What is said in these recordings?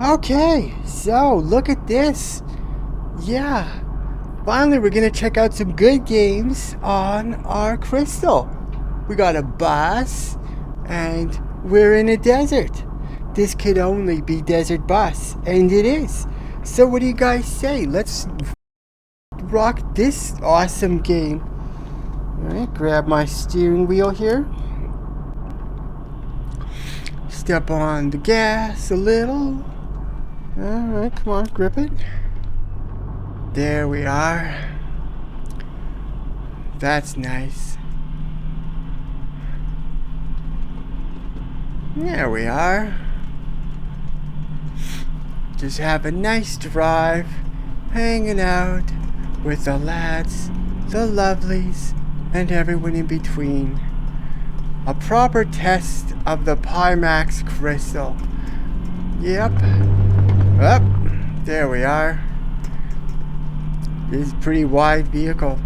Okay, so look at this. Yeah, finally we're gonna check out some good games on our Crystal. We got a bus, and we're in a desert. This could only be Desert Bus, and it is. So what do you guys say? Let's rock this awesome game. Alright, grab my steering wheel here. Step on the gas a little. Alright, come on, grip it. There we are. That's nice. There we are. Just have a nice drive, hanging out with the lads, the lovelies, and everyone in between. A proper test of the Pimax Crystal. Yep. Up. There we are. This is a pretty wide vehicle.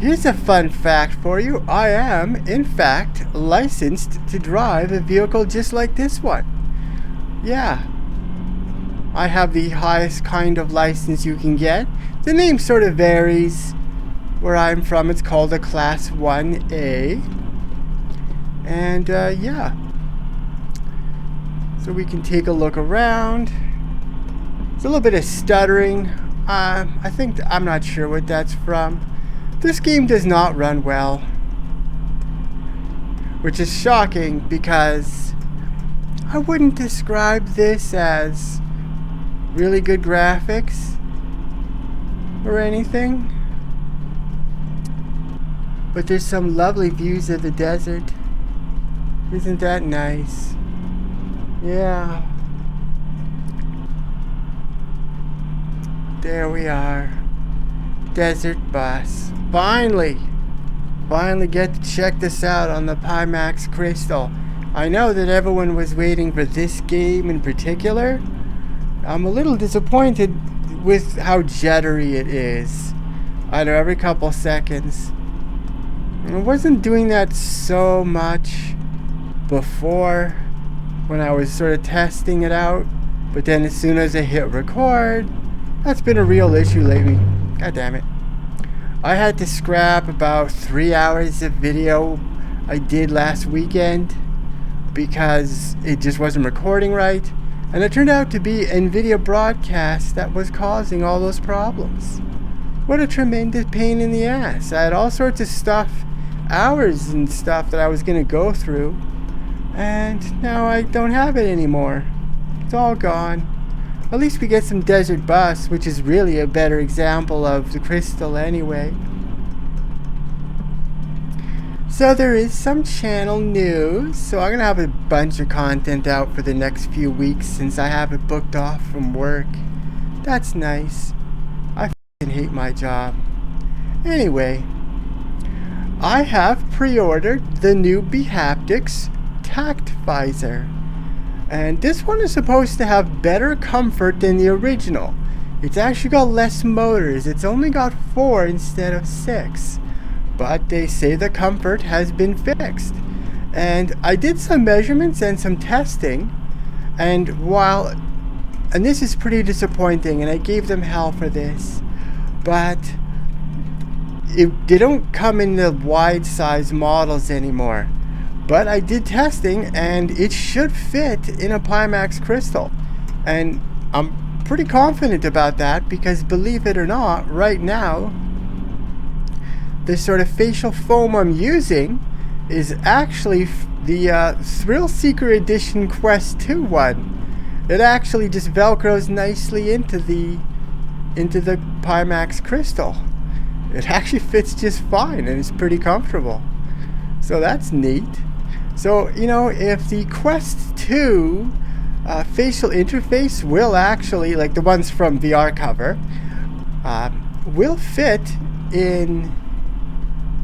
Here's a fun fact for you. I am, in fact, licensed to drive a vehicle just like this one. Yeah. I have the highest kind of license you can get. The name sort of varies. Where I'm from, it's called a Class 1A. And, yeah. So we can take a look around. There's a little bit of stuttering. I'm not sure what that's from. This game does not run well, which is shocking because I wouldn't describe this as really good graphics or anything, but there's some lovely views of the desert. Isn't that nice? Yeah. There we are. Desert Bus. Finally get to check this out on the Pimax Crystal. I know that everyone was waiting for this game in particular. I'm a little disappointed with how jittery it is. I know, every couple seconds. I wasn't doing that so much before when I was sort of testing it out, but then as soon as I hit record, that's been a real issue lately. God damn it. I had to scrap about 3 hours of video I did last weekend because it just wasn't recording right, and it turned out to be NVIDIA broadcast that was causing all those problems. What a tremendous pain in the ass. I had all sorts of stuff, hours and stuff that I was going to go through, and now I don't have it anymore. It's all gone. At least we get some Desert Bus, which is really a better example of the Crystal anyway. So there is some channel news, so I'm going to have a bunch of content out for the next few weeks since I have it booked off from work. That's nice. I f***ing hate my job. Anyway, I have pre-ordered the new Behaptics Tact Visor. And this one is supposed to have better comfort than the original. It's actually got less motors. It's only got 4 instead of 6. But they say the comfort has been fixed. And I did some measurements and some testing. And this is pretty disappointing, and I gave them hell for this. But they don't come in the wide size models anymore. But I did testing, and it should fit in a Pimax Crystal. And I'm pretty confident about that because, believe it or not, right now, the sort of facial foam I'm using is actually the Thrill Seeker Edition Quest 2 one. It actually just velcros nicely into the Pimax Crystal. It actually fits just fine, and it's pretty comfortable. So that's neat. So, if the Quest 2 facial interface will actually, like the ones from VR Cover, will fit in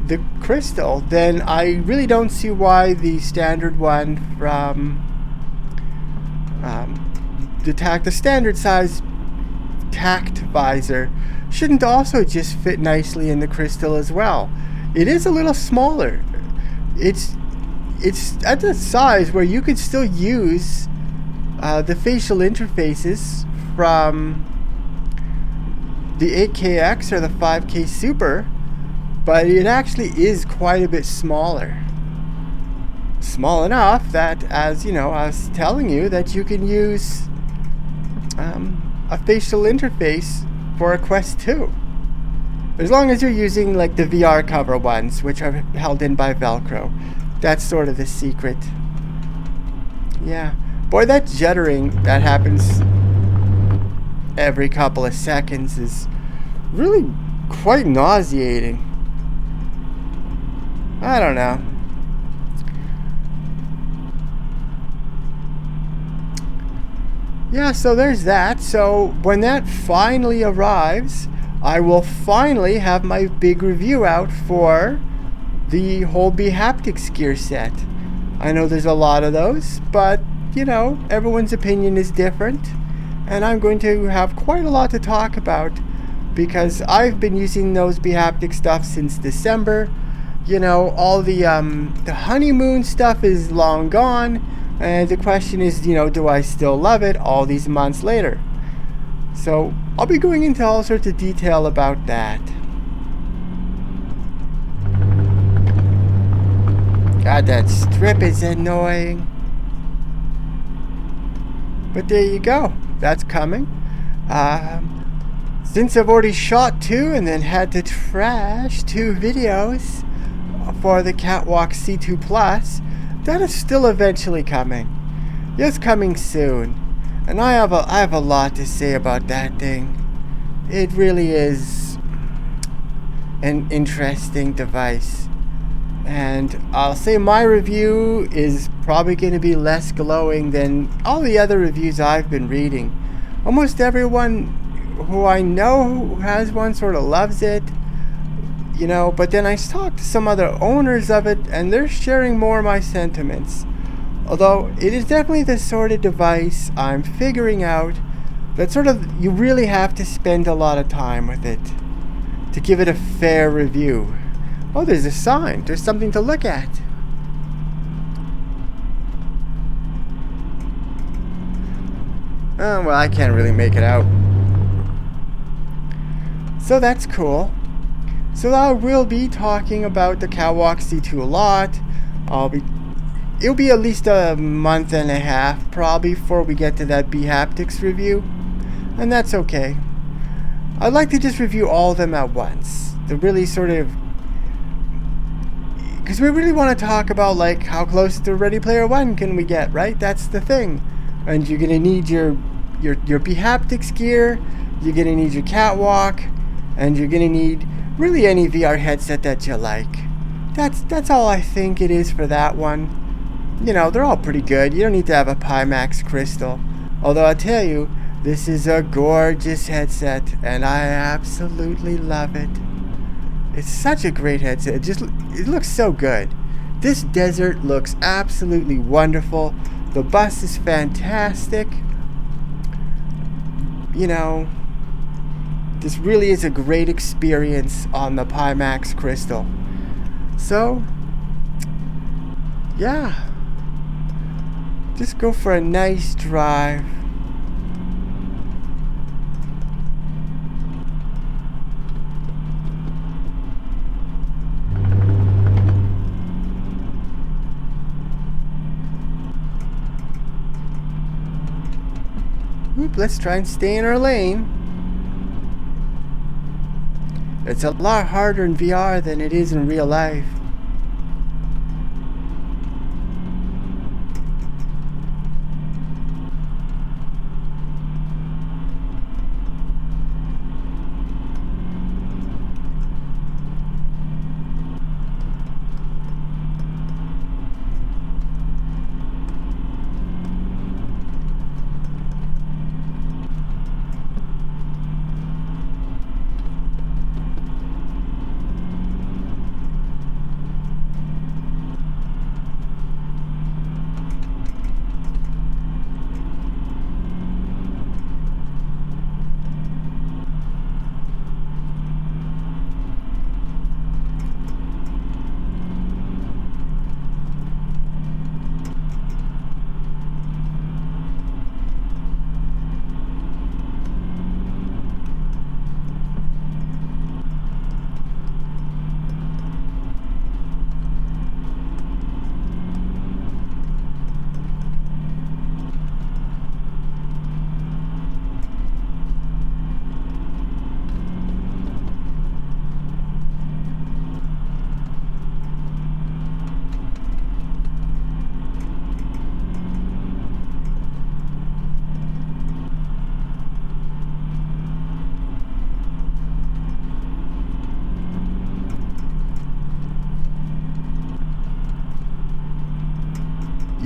the Crystal, then I really don't see why the standard one from the standard size Tact Visor shouldn't also just fit nicely in the Crystal as well. It is a little smaller. It's at the size where you could still use the facial interfaces from the 8KX or the 5K Super, but it actually is quite a bit smaller. Small enough that, as you know, I was telling you that you can use a facial interface for a Quest 2. As long as you're using like the VR cover ones, which are held in by Velcro. That's sort of the secret. Yeah. Boy, that juddering that happens every couple of seconds is really quite nauseating. I don't know. Yeah, so there's that. So when that finally arrives, I will finally have my big review out for the whole bHaptics gear set. I know there's a lot of those, but you know, everyone's opinion is different, and I'm going to have quite a lot to talk about because I've been using those bHaptics stuff since December. You know, all the honeymoon stuff is long gone, and the question is, you know, do I still love it all these months later? So I'll be going into all sorts of detail about that. God, that strip is annoying. But there you go. That's coming. Since I've already shot 2 and then had to trash 2 videos for the Catwalk C2 Plus, that is still eventually coming. It's coming soon. And I have a lot to say about that thing. It really is an interesting device. And I'll say my review is probably going to be less glowing than all the other reviews I've been reading. Almost everyone who I know who has one sort of loves it, you know, but then I talked to some other owners of it and they're sharing more of my sentiments. Although it is definitely the sort of device I'm figuring out that sort of you really have to spend a lot of time with it to give it a fair review. Oh, there's a sign. There's something to look at. Oh, well, I can't really make it out. So that's cool. So I will be talking about the Catwalk C2 a lot. It'll be at least a month and a half probably before we get to that bHaptics review. And that's okay. I'd like to just review all of them at once. To really sort of, because we really want to talk about like how close to Ready Player One can we get, right? That's the thing. And you're gonna need your bHaptics gear, you're gonna need your Catwalk, and you're gonna need really any VR headset that you like. That's all I think it is for that one. You know, they're all pretty good. You don't need to have a Pimax Crystal. Although I tell you, this is a gorgeous headset, and I absolutely love it. It's such a great headset. It looks so good. This desert looks absolutely wonderful. The bus is fantastic. You know, this really is a great experience on the Pimax Crystal. So, yeah. Just go for a nice drive. Oop, let's try and stay in our lane. It's a lot harder in VR than it is in real life.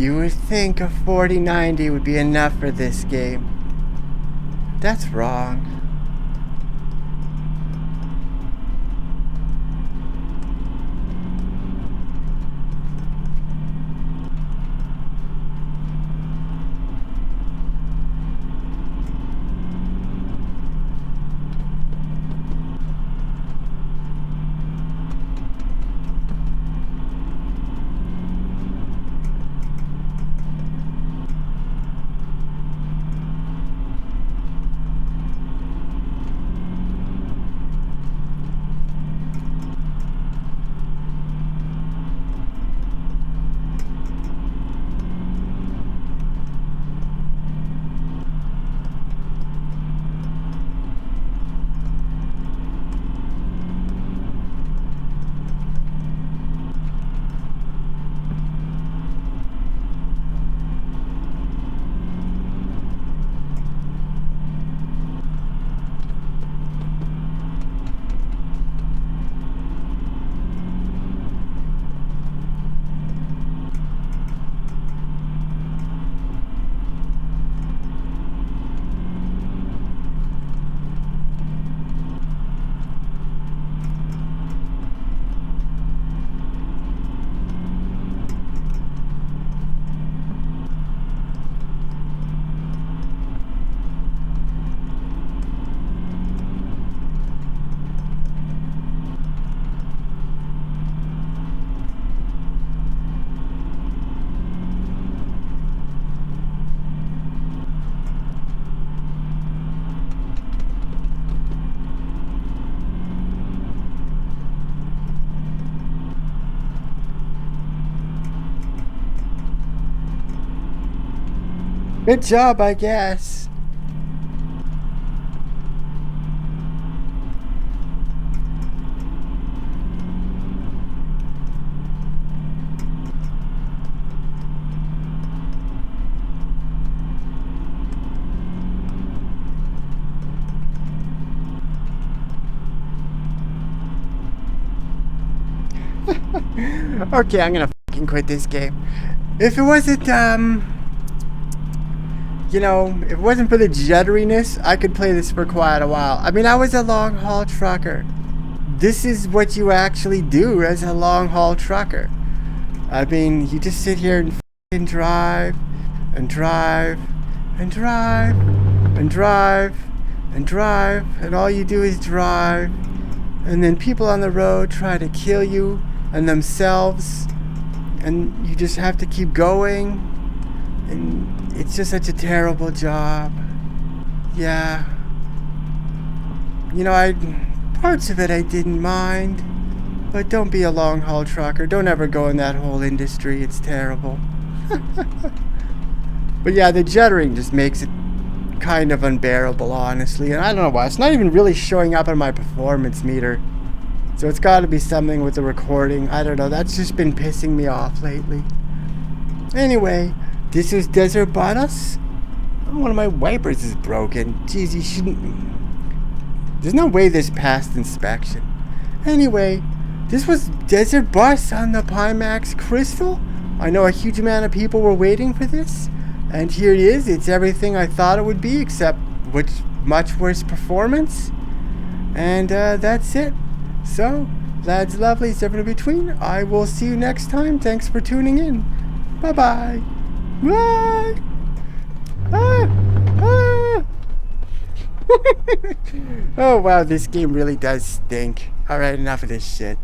You would think a 4090 would be enough for this game. That's wrong. Good job, I guess. Okay, I'm gonna fucking quit this game. If it wasn't, you know, if it wasn't for the jitteriness, I could play this for quite a while. I mean, I was a long haul trucker. This is what you actually do as a long haul trucker. I mean, you just sit here and fucking drive, and drive, and drive, and drive, and drive, and all you do is drive. And then people on the road try to kill you and themselves, and you just have to keep going, and it's just such a terrible job. Yeah. You know, parts of it I didn't mind, but don't be a long haul trucker. Don't ever go in that whole industry. It's terrible. But yeah, the jittering just makes it kind of unbearable, honestly, and I don't know why. It's not even really showing up on my performance meter. So it's got to be something with the recording. I don't know. That's just been pissing me off lately. Anyway, this is Desert Bottas. Oh, one of my wipers is broken. Jeez, you shouldn't... There's no way this passed inspection. Anyway, this was Desert Bus on the Pimax Crystal. I know a huge amount of people were waiting for this. And here it is. It's everything I thought it would be, except with much worse performance. And that's it. So, lads, lovelies, everyone in between, I will see you next time. Thanks for tuning in. Bye-bye. Bye. Ah. Oh, wow, this game really does stink. Alright, enough of this shit.